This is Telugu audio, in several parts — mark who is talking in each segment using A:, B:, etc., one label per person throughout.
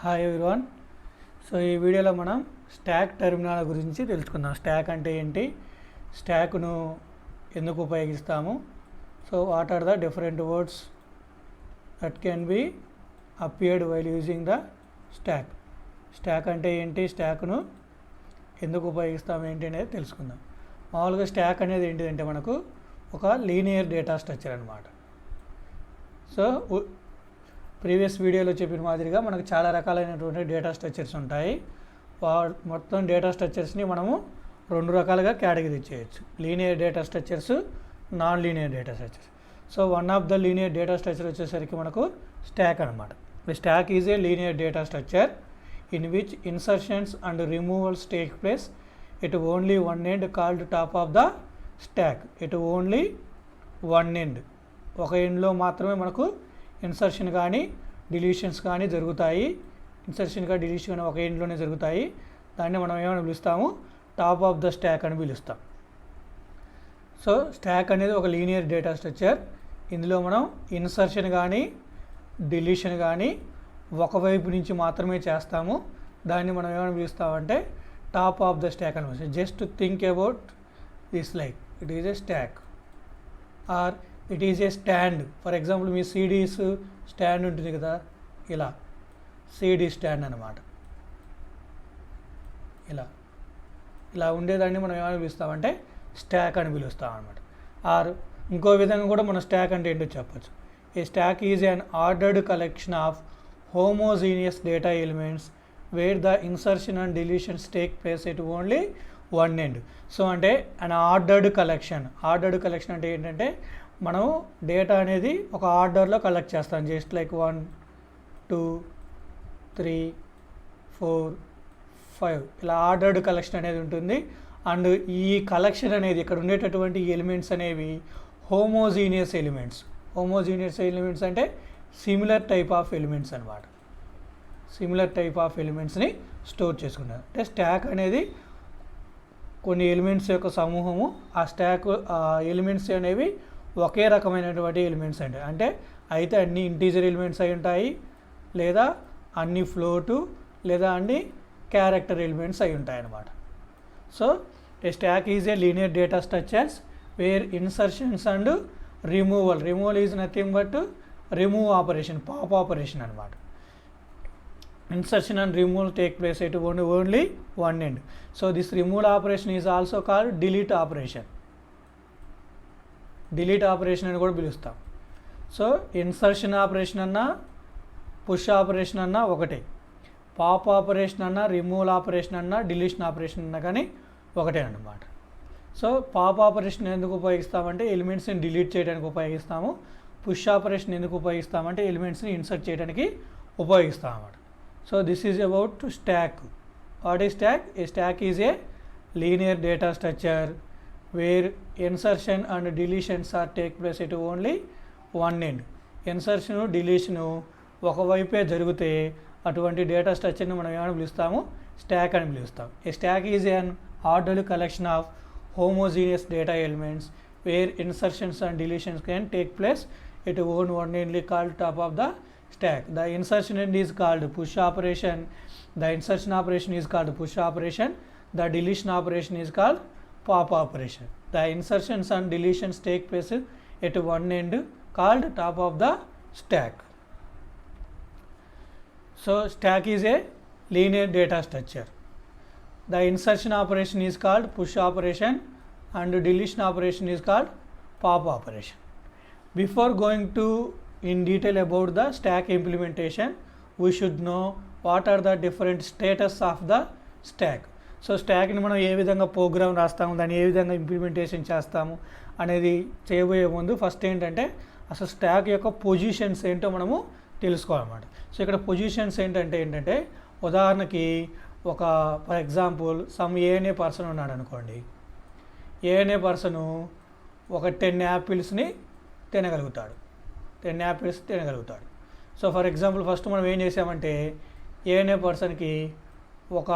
A: Hi everyone. సో ఈ వీడియోలో మనం స్టాక్ టెర్మినాల గురించి తెలుసుకుందాం. స్టాక్ అంటే ఏంటి, స్టాక్ను ఎందుకు ఉపయోగిస్తాము, so what are the different words that can be appeared while using the stack. Stack అంటే ఏంటి, స్టాక్ను ఎందుకు ఉపయోగిస్తాము ఏంటి అనేది తెలుసుకుందాం. మామూలుగా స్టాక్ అనేది ఏంటిదంటే మనకు ఒక లీనియర్ డేటా స్ట్రక్చర్ అనమాట. సో ప్రీవియస్ వీడియోలో చెప్పిన మాదిరిగా మనకు చాలా రకాలైనటువంటి డేటా స్ట్రక్చర్స్ ఉంటాయి. మొత్తం డేటా స్ట్రక్చర్స్ని మనము రెండు రకాలుగా కేటగిరీ చేయొచ్చు: linear data structures, non linear data structures. So one of the linear data structure వచ్చేసరికి మనకు స్టాక్ అనమాట. The stock is a linear data structure in which insertions and removals take place at only one end called top of the stock. At only one end, ఒక ఎండ్లో మాత్రమే మనకు ఇన్సర్షన్ కానీ డిలీషన్స్ కానీ జరుగుతాయి. ఇన్సర్షన్ కానీ డిలీషన్ కానీ ఒక ఎండ్లోనే జరుగుతాయి. దాన్ని మనం ఏమైనా పిలుస్తాము, టాప్ ఆఫ్ ద స్టాక్ అని పిలుస్తాం. సో స్టాక్ అనేది ఒక లీనియర్ డేటా స్ట్రక్చర్. ఇందులో మనం ఇన్సర్షన్ కానీ డిలీషన్ కానీ ఒకవైపు నుంచి మాత్రమే చేస్తాము. దాన్ని మనం ఏమైనా పిలుస్తామంటే టాప్ ఆఫ్ ద స్టాక్ అని పిలుస్తాం. Just think about this like it is a stock or it is a stand. For example me CDs stand ఉంటుంది కదా, ఇలా సిడీ స్టాండ్ అనమాట. ఇలా ఉండేదాన్ని మనం ఏమని పిలుస్తామంటే స్టాక్ అని పిలుస్తాం అనమాట. ఆర్ ఇంకో విధంగా కూడా మనం స్టాక్ అంటే ఏంటో చెప్పచ్చు. A stack is an ordered collection of homogeneous data elements where the insertion and deletions take place at only one end. So అంటే an ordered collection. Ordered collection అంటే ఏంటంటే మనం డేటా అనేది ఒక ఆర్డర్లో కలెక్ట్ చేస్తాం. జస్ట్ లైక్ 1 2 3 4 5 ఇలా ఆర్డర్డ్ కలెక్షన్ అనేది ఉంటుంది. అండ్ ఈ కలెక్షన్ అనేది ఇక్కడ ఉండేటటువంటి ఎలిమెంట్స్ అనేవి హోమోజీనియస్ ఎలిమెంట్స్. హోమోజీనియస్ ఎలిమెంట్స్ అంటే సిమిలర్ టైప్ ఆఫ్ ఎలిమెంట్స్ అనమాట. సిమిలర్ టైప్ ఆఫ్ ఎలిమెంట్స్ని స్టోర్ చేసుకుంటారు. అంటే స్టాక్ అనేది కొన్ని ఎలిమెంట్స్ యొక్క సమూహము. ఆ స్టాక్ ఎలిమెంట్స్ అనేవి ఒకే రకమైనటువంటి ఎలిమెంట్స్ అంటే అయితే అన్ని ఇంటీజర్ ఎలిమెంట్స్ అయి ఉంటాయి, లేదా అన్ని ఫ్లోటు, లేదా అన్ని క్యారెక్టర్ ఎలిమెంట్స్ అయి ఉంటాయి అన్నమాట. So a stack is a linear data structures where insertions and removal is nothing but remove operation, pop operation అనమాట. Insertion and removal take place at only one end. So this removal operation is also called delete operation. Delete operation అని కూడా పిలుస్తాం. సో ఇన్సర్షన్ ఆపరేషన్ అన్నా పుష్ ఆపరేషన్ అన్నా ఒకటే, పాప్ ఆపరేషన్ అన్నా రిమూవల్ ఆపరేషన్ అన్నా డిలీషన్ ఆపరేషన్ అన్నా కానీ ఒకటే అన్నమాట. సో పాప్ ఆపరేషన్ ఎందుకు ఉపయోగిస్తామంటే ఎలిమెంట్స్ని డిలీట్ చేయడానికి ఉపయోగిస్తాము. పుష్ ఆపరేషన్ ఎందుకు ఉపయోగిస్తామంటే ఎలిమెంట్స్ని ఇన్సర్ట్ చేయడానికి ఉపయోగిస్తాం అన్నమాట. So this is about stack. What is stack? A stack is a linear data structure where insertion and deletions are take place at only one end. Insertion, deletion ఒకవైపే జరిగితే అటువంటి డేటా స్ట్రక్చర్ని మనం ఏమని పిలుస్తాము, స్టాక్ అని పిలుస్తాం. A stack is an ordered collection of homogeneous data elements where insertions and deletions can take place at one endly called top of the stack. The insertion end is called push operation. The insertion operation is called push operation. The deletion operation is called pop operation. The insertions and deletions take place at one end called top of the stack. So stack is a linear data structure. The insertion operation is called push operation and deletion operation is called pop operation. Before going to in detail about the stack implementation, we should know what are the different status of the stack. So స్టాక్ని మనం ఏ విధంగా ప్రోగ్రామ్ రాస్తాము, దాన్ని ఏ విధంగా ఇంప్లిమెంటేషన్ చేస్తాము అనేది చేయబోయే ముందు ఫస్ట్ ఏంటంటే అసలు స్టాక్ యొక్క పొజిషన్స్ ఏంటో మనము తెలుసుకోవాలన్నమాట. సో ఇక్కడ పొజిషన్స్ ఏంటంటే ఉదాహరణకి ఒక for example some ANA person ఉన్నాడు అనుకోండి. ఏఎన్ఏ పర్సను ఒక 10 యాపిల్స్ని తినగలుగుతాడు. 10 యాపిల్స్ తినగలుగుతాడు. సో ఫర్ ఎగ్జాంపుల్ ఫస్ట్ మనం ఏం చేసామంటే ఏఎన్ఏ పర్సన్కి ఒక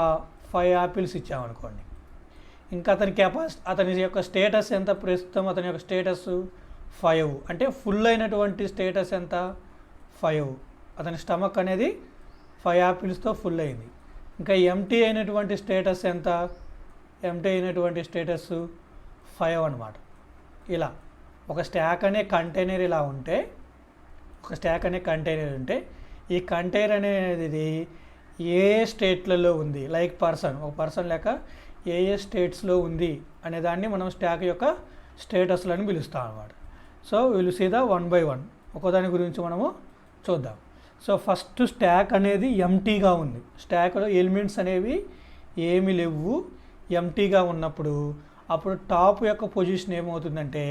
A: 5 యాపిల్స్ ఇచ్చామనుకోండి. ఇంకా అతని యొక్క స్టేటస్ ఎంత, ప్రస్తుతం అతని యొక్క స్టేటస్ 5 అంటే ఫుల్ అయినటువంటి స్టేటస్ ఎంత 5. అతని స్టమక్ అనేది 5 యాపిల్స్తో ఫుల్ అయింది. ఇంకా ఎంటీ అయినటువంటి స్టేటస్ ఎంత? ఎంటీ అయినటువంటి స్టేటస్ 5 అనమాట. ఇలా ఒక స్టాక్ అనే కంటైనర్ ఇలా ఉంటే, ఈ కంటైనర్ అనేది ఏ స్టేట్లలో ఉంది, లైక్ ఒక పర్సన్ లేక ఏ స్టేట్స్లో ఉంది అనే దాన్ని మనం స్టాక్ యొక్క స్టేటస్లను పిలుస్తాం అనమాట. So will see the 1 by 1 ఒకదాని గురించి మనము చూద్దాం. సో ఫస్ట్ స్టాక్ అనేది ఎంటీగా ఉంది. స్టాక్లో ఎలిమెంట్స్ అనేవి ఏమి లేవు, ఎంటీగా ఉన్నప్పుడు అప్పుడు టాప్ యొక్క పొజిషన్ ఏమవుతుందంటే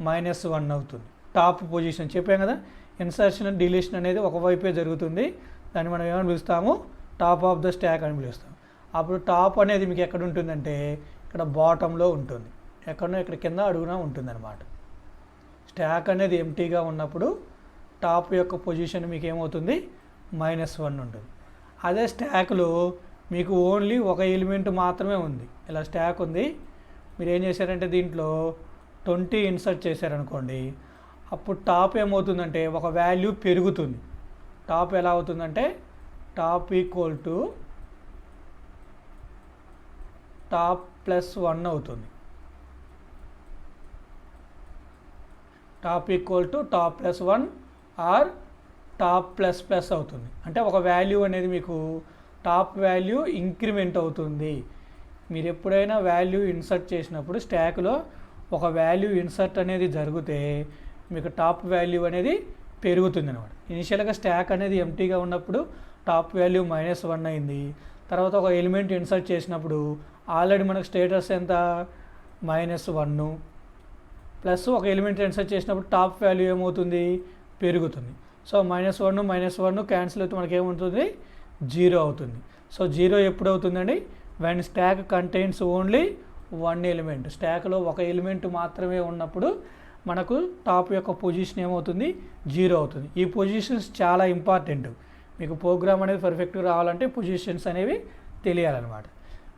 A: -1 అవుతుంది. టాప్ పొజిషన్ చెప్పాం కదా, ఇన్సర్షన్ అండ్ డిలీషన్ అనేది ఒకవైపే జరుగుతుంది. దాన్ని మనం ఏమని పిలుస్తాము? టాప్ ఆఫ్ ద స్టాక్ అని పిలుస్తాం. అప్పుడు టాప్ అనేది మీకు ఎక్కడ ఉంటుందంటే ఇక్కడ బాటంలో ఉంటుంది, ఇక్కడ కింద అడుగున ఉంటుంది అనమాట. స్టాక్ అనేది ఎంటీగా ఉన్నప్పుడు టాప్ యొక్క పొజిషన్ మీకు ఏమవుతుంది? -1 ఉంటుంది. అదే స్టాక్లో మీకు ఓన్లీ ఒక ఎలిమెంట్ మాత్రమే ఉంది. ఇలా స్టాక్ ఉంది, మీరు ఏం చేశారంటే దీంట్లో 20 ఇన్సర్ట్ చేశారనుకోండి, అప్పుడు టాప్ ఏమవుతుందంటే ఒక వాల్యూ పెరుగుతుంది. టాప్ ఎలా అవుతుందంటే టాప్ ఈక్వల్ టు టాప్ +1 అవుతుంది. Top equal to top +1 or top ++ అవుతుంది. అంటే ఒక వాల్యూ అనేది మీకు టాప్ వాల్యూ ఇంక్రిమెంట్ అవుతుంది. మీరు ఎప్పుడైనా వాల్యూ ఇన్సర్ట్ చేసినప్పుడు స్టాక్లో ఒక వాల్యూ ఇన్సర్ట్ అనేది జరిగితే మీకు టాప్ వాల్యూ అనేది పెరుగుతుంది అనమాట. ఇనిషియల్గా స్టాక్ అనేది ఎంటీగా ఉన్నప్పుడు టాప్ వాల్యూ -1 అయింది. తర్వాత ఒక ఎలిమెంట్ ఇన్సర్ట్ చేసినప్పుడు ఆల్రెడీ మనకు స్టేటస్ ఎంత? -1 ప్లస్ ఒక ఎలిమెంట్ ఇన్సర్ట్ చేసినప్పుడు టాప్ వాల్యూ ఏమవుతుంది? పెరుగుతుంది. సో -1 క్యాన్సిల్ అవుతుంది, మనకి ఏమవుతుంది? 0 అవుతుంది. సో 0 ఎప్పుడు అవుతుందండి? When stock contains only 1 element. స్టాక్లో ఒక ఎలిమెంట్ మాత్రమే ఉన్నప్పుడు మనకు టాప్ యొక్క పొజిషన్ ఏమవుతుంది? 0 అవుతుంది. ఈ పొజిషన్స్ చాలా ఇంపార్టెంట్. మీకు ప్రోగ్రామ్ అనేది పర్ఫెక్ట్గా రావాలంటే పొజిషన్స్ అనేవి తెలియాలన్నమాట.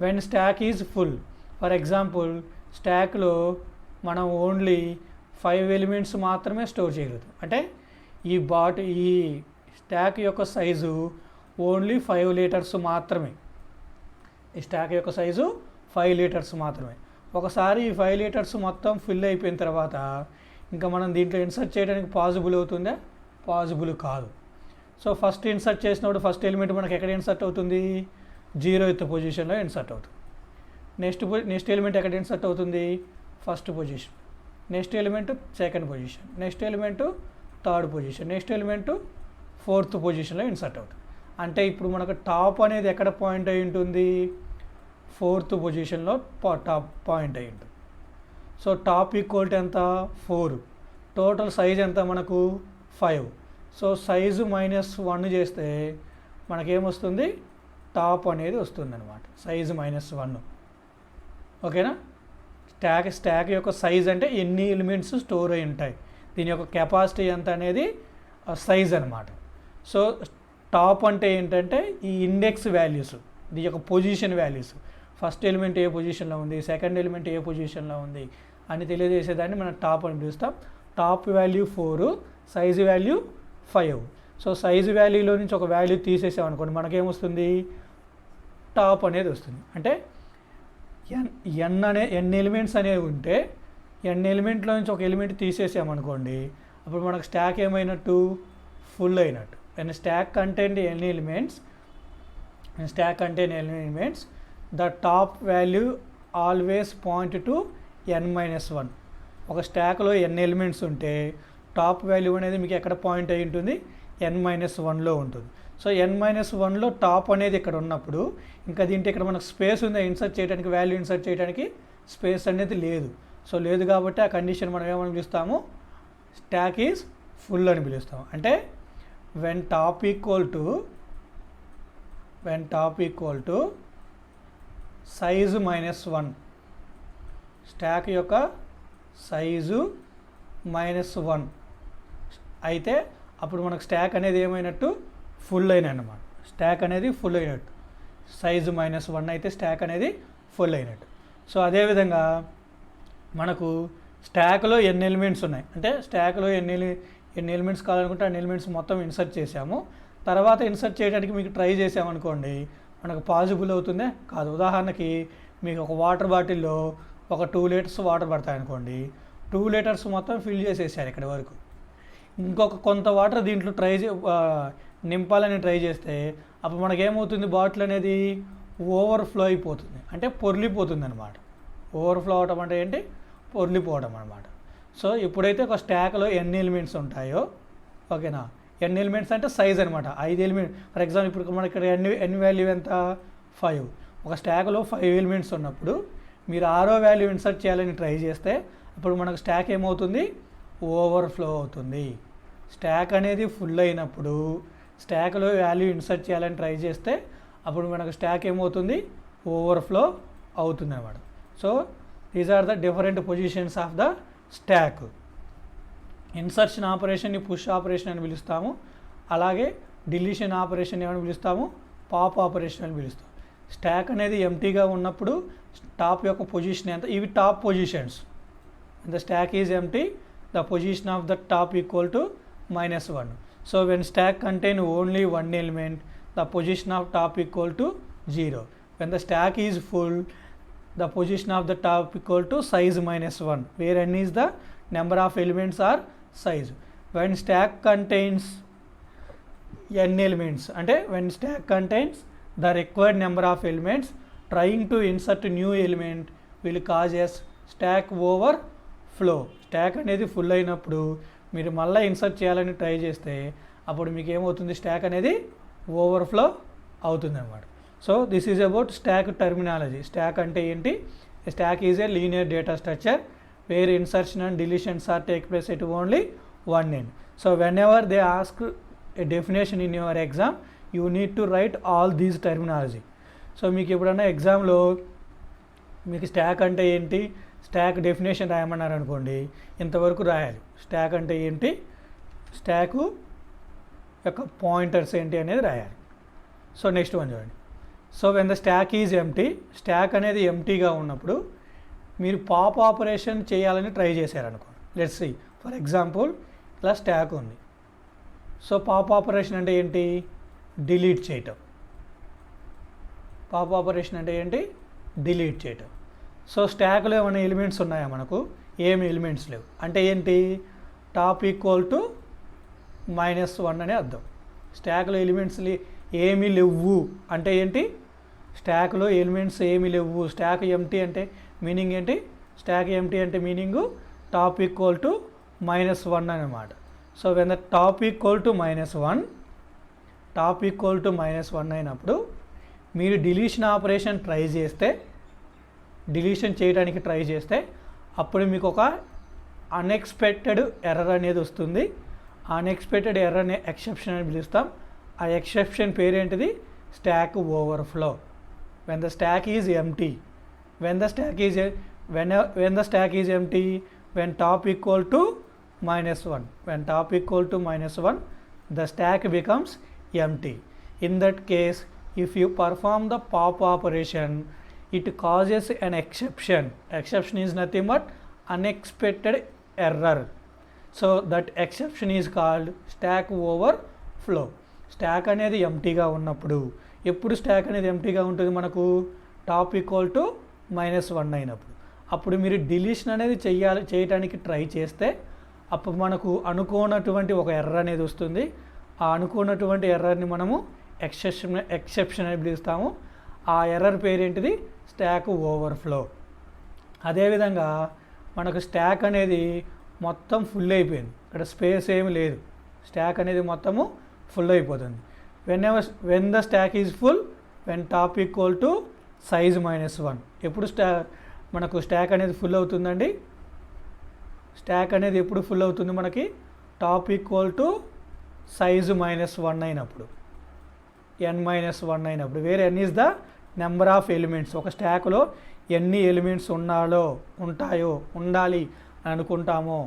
A: When stack is full, for example స్టాక్లో మనం ఓన్లీ 5 ఎలిమెంట్స్ మాత్రమే స్టోర్ చేయగలుగుతాం. అంటే ఈ స్టాక్ యొక్క సైజు ఓన్లీ 5 లీటర్స్ మాత్రమే. ఈ స్టాక్ యొక్క సైజు 5 లీటర్స్ మాత్రమే. ఒకసారి ఈ 5 లీటర్స్ మొత్తం ఫిల్ అయిపోయిన తర్వాత ఇంకా మనం దీంట్లో ఇన్సర్ట్ చేయడానికి పాసిబుల్ అవుతుందా? పాసిబుల్ కాదు. సో ఫస్ట్ ఇన్సర్ట్ చేసినప్పుడు ఫస్ట్ ఎలిమెంట్ మనకి ఎక్కడ ఇన్సర్ట్ అవుతుంది? 0th పొజిషన్లో ఇన్సర్ట్ అవుతుంది. నెక్స్ట్ ఎలిమెంట్ ఎక్కడ ఇన్సర్ట్ అవుతుంది? First position. Next element second position. Next element third position. Next element 4th పొజిషన్లో ఇన్సర్ట్ అవుతుంది. అంటే ఇప్పుడు మనకు టాప్ అనేది ఎక్కడ పాయింట్ అయి ఉంటుంది? 4th పొజిషన్లో టాప్ పాయింట్ అయి ఉంటుంది. సో టాప్ ఈక్వల్ టు ఎంత? 4. టోటల్ సైజ్ ఎంత మనకు? 5. సో సైజు -1 చేస్తే మనకేమొస్తుంది? టాప్ అనేది వస్తుంది అనమాట, సైజు -1. ఓకేనా? స్టాక్ యొక్క సైజ్ అంటే ఎన్ని ఎలిమెంట్స్ స్టోర్ అయి ఉంటాయి, దీని యొక్క కెపాసిటీ ఎంత అనేది సైజ్ అనమాట. సో టాప్ అంటే ఏంటంటే ఈ ఇండెక్స్ వాల్యూస్, దీని యొక్క పొజిషన్ వాల్యూస్, ఫస్ట్ ఎలిమెంట్ ఏ పొజిషన్లో ఉంది, సెకండ్ ఎలిమెంట్ ఏ పొజిషన్లో ఉంది అని తెలియజేసేదాన్ని మనం టాప్ అని పిలుస్తాం. Top value 4, size value 5. So size వాల్యూలో నుంచి ఒక వాల్యూ తీసేసామనుకోండి, మనకేమొస్తుంది? టాప్ అనేది వస్తుంది. అంటే ఎన్ ఎలిమెంట్స్ అనేవి ఉంటే ఎన్ ఎలిమెంట్లో నుంచి ఒక ఎలిమెంట్ తీసేసామనుకోండి, అప్పుడు మనకు స్టాక్ ఏమైనట్టు? ఫుల్ అయినట్టు. And stack contain n elements, the top value always point to n-1. ఒక స్టాక్లో ఎన్ ఎలిమెంట్స్ ఉంటే టాప్ వాల్యూ అనేది మీకు ఎక్కడ పాయింట్ అయి ఉంటుంది? n-1లో ఉంటుంది. సో n-1లో టాప్ అనేది ఇక్కడ ఉన్నప్పుడు ఇంకా దీంట్లో ఇక్కడ మనకు స్పేస్ ఉందా ఇన్సర్ట్ చేయడానికి? వాల్యూ ఇన్సర్ట్ చేయడానికి స్పేస్ అనేది లేదు. సో లేదు కాబట్టి ఆ కండిషన్ మనం ఏమని పిలుస్తాము? స్టాక్ ఈజ్ ఫుల్ అని పిలుస్తాము. అంటే when top equal to size -1, stock యొక్క సైజు -1 అయితే అప్పుడు మనకు స్టాక్ అనేది ఏమైనట్టు? ఫుల్ అయినమాట. స్టాక్ అనేది ఫుల్ అయినట్టు. సైజు -1 అయితే స్టాక్ అనేది ఫుల్ అయినట్టు. సో అదేవిధంగా మనకు స్టాక్లో ఎన్ని ఎలిమెంట్స్ ఉన్నాయి అంటే స్టాక్లో ఎన్ని ఎలిమెంట్స్ కావాలనుకుంటే అన్ని ఎలిమెంట్స్ మొత్తం ఇన్సర్ట్ చేసాము. తర్వాత ఇన్సర్ట్ చేయడానికి మీకు ట్రై చేసామనుకోండి, మనకు పాసిబుల్ అవుతుందే కాదు. ఉదాహరణకి మీకు ఒక వాటర్ బాటిల్లో ఒక 2 లీటర్స్ వాటర్ పడతాయనుకోండి, 2 లీటర్స్ మొత్తం ఫిల్ చేసేసారు ఇక్కడి వరకు. ఇంకొక కొంత వాటర్ దీంట్లో నింపాలని ట్రై చేస్తే అప్పుడు మనకేమవుతుంది, బాటిల్ అనేది ఓవర్ఫ్లో అయిపోతుంది, అంటే పొర్లిపోతుంది అనమాట. ఓవర్ఫ్లో అవడం అంటే ఏంటి, పొర్లిపోవడం అనమాట. సో ఎప్పుడైతే ఒక స్టాక్లో ఎన్ని ఎలిమెంట్స్ ఉంటాయో, ఓకేనా, ఎన్ని ఎలిమెంట్స్ అంటే సైజ్ అనమాట, 5 ఎలిమెంట్. ఫర్ ఎగ్జాంపుల్ ఇప్పుడు మనకి ఇక్కడ ఎన్ని వాల్యూ ఎంత, 5. ఒక స్టాక్లో 5 ఎలిమెంట్స్ ఉన్నప్పుడు మీరు 6వ వాల్యూ ఇన్సర్ట్ చేయాలని ట్రై చేస్తే అప్పుడు మనకు స్టాక్ ఏమవుతుంది, ఓవర్ఫ్లో అవుతుంది. స్టాక్ అనేది ఫుల్ అయినప్పుడు స్టాక్లో వాల్యూ ఇన్సర్ట్ చేయాలని ట్రై చేస్తే అప్పుడు మనకు స్టాక్ ఏమవుతుంది, ఓవర్ఫ్లో అవుతుంది అనమాట. So these are the different positions of the stack. Insertion ఆపరేషన్ని పుష్ ఆపరేషన్ అని పిలుస్తాము, అలాగే డిలీషన్ ఆపరేషన్ ఏమని పిలుస్తాము, పాప్ ఆపరేషన్ అని పిలుస్తాం. స్టాక్ అనేది ఎంటీగా ఉన్నప్పుడు టాప్ యొక్క పొజిషన్ ఎంత, ఇవి top positions. The stack is empty, the position of the top equal to -1. So when stock contain only 1 element, the position of top equal to 0. When the stack is full, the position of the top equal to size -1, where n is the number of elements or size. When stack contains n elements, ante when stack contains the required number of elements, trying to insert new element will cause as stack overflow. Stock అనేది ఫుల్ అయినప్పుడు మీరు మళ్ళీ ఇన్సర్ట్ చేయాలని ట్రై చేస్తే అప్పుడు మీకు ఏమవుతుంది, స్టాక్ అనేది ఓవర్ఫ్లో అవుతుంది అనమాట. So this is about stack terminology. Stack అంటే ఏంటి, stack is a linear data structure where insertion and deletions are take place at only 1 end. So whenever they ask a definition in your exam, you need to write all these terminology. So మీకు ఎప్పుడన్నా ఎగ్జామ్లో మీకు స్టాక్ అంటే ఏంటి, స్టాక్ డెఫినేషన్ రాయమన్నారు అనుకోండి, ఇంతవరకు రాయాలి. స్టాక్ అంటే ఏంటి, స్టాకు యొక్క పాయింటర్స్ ఏంటి అనేది రాయాలి. సో నెక్స్ట్ వన్ చూడండి. So when the stack is empty, stock అనేది ఎంటీగా ఉన్నప్పుడు మీరు పాప్ ఆపరేషన్ చేయాలని ట్రై చేశారనుకోండి. లెట్స్ సీ ఫర్ ఎగ్జాంపుల్ ఇలా స్టాక్ ఉంది. సో పాప్ ఆపరేషన్ అంటే ఏంటి, డిలీట్ చేయటం. పాప్ ఆపరేషన్ అంటే ఏంటి, డిలీట్ చేయటం. సో స్టాక్లో ఏమైనా ఎలిమెంట్స్ ఉన్నాయా, మనకు ఏమి ఎలిమెంట్స్ లేవు. అంటే ఏంటి, టాప్ ఈక్వల్ టు -1 అనే అర్థం. స్టాక్లో ఎలిమెంట్స్ ఏమీ లేవు అంటే ఏంటి, స్టాక్లో ఎలిమెంట్స్ ఏమీ లేవు. స్టాక్ ఎంటీ అంటే మీనింగ్ ఏంటి, స్టాక్ ఎంటీ అంటే మీనింగు టాప్ ఈక్వల్ టు -1 అనమాట. So when the top equal to -1, top equal to -1 అయినప్పుడు మీరు డిలీషన్ ఆపరేషన్ ట్రై చేస్తే, డిలీషన్ చేయడానికి ట్రై చేస్తే అప్పుడు మీకు ఒక అన్ఎక్స్పెక్టెడ్ ఎర్రర్ అనేది వస్తుంది. అన్ఎక్స్పెక్టెడ్ ఎర్రర్ని ఎక్సెప్షన్ అని పిలుస్తాం. ఆ ఎక్సెప్షన్ పేరేంటిది, stack overflow. When the stack is empty, when the stack is empty, when top equal to -1, when top equal to -1 the stack becomes empty. In that case, if you perform the pop operation, it causes an exception. Exception is nothing but unexpected error. So that exception is called stack overflow. Stock అనేది ఎంటీగా ఉన్నప్పుడు, ఎప్పుడు స్టాక్ అనేది ఎంటీగా ఉంటుంది మనకు, టాప్ ఈక్వల్ టు -1 అయినప్పుడు. అప్పుడు మీరు డిలీషన్ అనేది చేయడానికి ట్రై చేస్తే అప్పుడు మనకు అనుకోనటువంటి ఒక ఎర్రర్ అనేది వస్తుంది. ఆ అనుకున్నటువంటి ఎర్రర్ని మనము ఎక్సెప్షన్ అని పిలుస్తాము. ఆ ఎర్రర్ పేరేంటిది, స్టాక్ ఓవర్ఫ్లో. అదేవిధంగా మనకు స్టాక్ అనేది మొత్తం ఫుల్ అయిపోయింది, ఇక్కడ స్పేస్ ఏమి లేదు, స్టాక్ అనేది మొత్తము ఫుల్ అయిపోతుంది. When the stack is full, when top equal to size -1. ఎప్పుడు మనకు స్టాక్ అనేది ఫుల్ అవుతుందండి, స్టాక్ అనేది ఎప్పుడు ఫుల్ అవుతుంది మనకి, టాప్ ఈక్వల్ టు సైజు -1 అయినప్పుడు, n-1 అయినప్పుడు. Where n is the number of elements. ఒక స్టాక్లో ఎన్ని ఎలిమెంట్స్ ఉండాలి అని అనుకుంటామో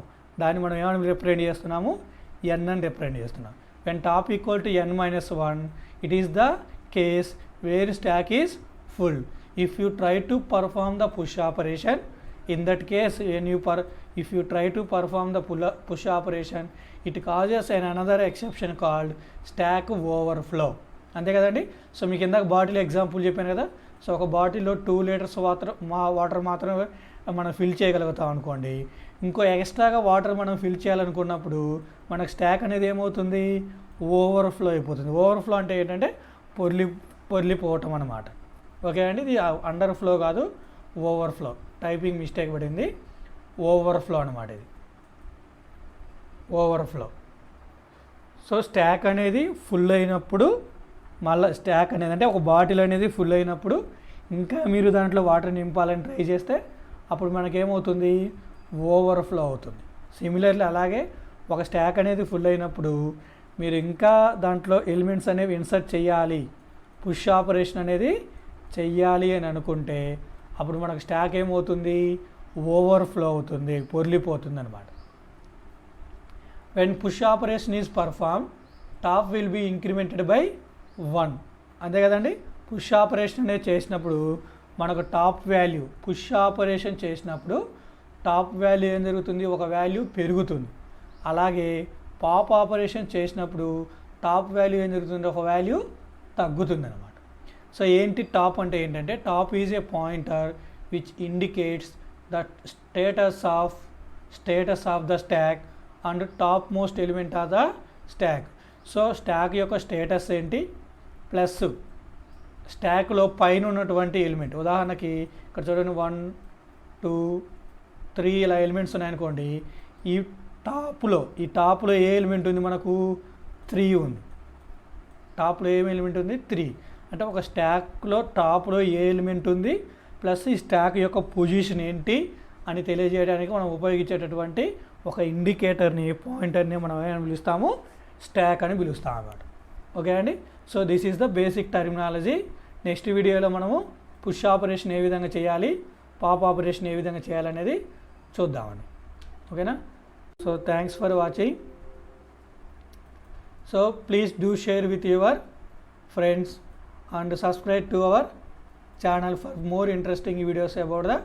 A: దాన్ని మనం ఏమని రిప్రజెంట్ చేస్తున్నాము, n అని రిప్రజెంట్ చేస్తున్నాం. When top equal to n-1, it is the case where stock is full. If you try to perform the push operation, in that case when if you try to perform the push operation it causes and another exception called stock overflow. అంతే కదండి. సో మీకు ఇందాక బాటిల్ ఎగ్జాంపుల్ చెప్పాను కదా. సో ఒక బాటిల్లో 2 లీటర్స్ వాటర్ మాత్రమే మనం ఫిల్ చేయగలుగుతాం అనుకోండి. ఇంకో ఎక్స్ట్రాగా వాటర్ మనం ఫిల్ చేయాలనుకున్నప్పుడు మనకు స్టాక్ అనేది ఏమవుతుంది, ఓవర్ఫ్లో అయిపోతుంది. ఓవర్ఫ్లో అంటే ఏంటంటే పొర్లిపోవటం అన్నమాట. ఓకే అండి, ఇది అండర్ ఫ్లో కాదు, ఓవర్ఫ్లో. టైపింగ్ మిస్టేక్ పడింది, ఓవర్ఫ్లో అనమాట ఇది, ఓవర్ఫ్లో. సో స్టాక్ అనేది ఫుల్ అయినప్పుడు మళ్ళీ స్టాక్ అనేది అంటే ఒక బాటిల్ అనేది ఫుల్ అయినప్పుడు ఇంకా మీరు దాంట్లో వాటర్ నింపాలని ట్రై చేస్తే అప్పుడు మనకేమవుతుంది, ఓవర్ఫ్లో అవుతుంది. సిమిలర్లీ అలాగే ఒక స్టాక్ అనేది ఫుల్ అయినప్పుడు మీరు ఇంకా దాంట్లో ఎలిమెంట్స్ అనేవి ఇన్సర్ట్ చేయాలి, పుష్ ఆపరేషన్ అనేది చెయ్యాలి అని అనుకుంటే అప్పుడు మనకు స్టాక్ ఏమవుతుంది, ఓవర్ఫ్లో అవుతుంది, పొర్లిపోతుంది అనమాట. When push operation is perform top will be incremented by 1. అంతే కదండి. పుష్ ఆపరేషన్ అనేది చేసినప్పుడు మనకు టాప్ వాల్యూ, పుష్ ఆపరేషన్ చేసినప్పుడు టాప్ వాల్యూ ఏం జరుగుతుంది, ఒక వాల్యూ పెరుగుతుంది. అలాగే పాప్ ఆపరేషన్ చేసినప్పుడు టాప్ వాల్యూ ఏం జరుగుతుంది, ఒక వాల్యూ తగ్గుతుంది అనమాట. సో ఏంటి టాప్ అంటే ఏంటంటే, top is a pointer which indicates the status of the stock and top most element of the stock. So stock యొక్క స్టేటస్ ఏంటి, ప్లస్ స్టాక్లో పైన ఉన్నటువంటి ఎలిమెంట్. ఉదాహరణకి ఇక్కడ చూడండి 1, 2, 3 ఇలా ఎలిమెంట్స్ ఉన్నాయనుకోండి. ఈ టాప్లో ఏ ఎలిమెంట్ ఉంది, మనకు 3 ఉంది. టాప్లో ఏం ఎలిమెంట్ ఉంది, 3. అంటే ఒక స్టాక్లో టాప్లో ఏ ఎలిమెంట్ ఉంది ప్లస్ ఈ స్టాక్ యొక్క పొజిషన్ ఏంటి అని తెలియజేయడానికి మనం ఉపయోగించేటటువంటి ఒక ఇండికేటర్ని, పాయింటర్ని మనం ఏమని పిలుస్తాము, స్టాక్ అని పిలుస్తాం అన్నమాట. ఓకే అండి. So this is the basic terminology. Next వీడియోలో మనము పుష్ ఆపరేషన్ ఏ విధంగా చేయాలి, పాప్ ఆపరేషన్ ఏ విధంగా చేయాలనేది చూద్దామండి. ఓకేనా. So thanks for watching. So please do share with your friends and subscribe to our channel for more interesting videos about the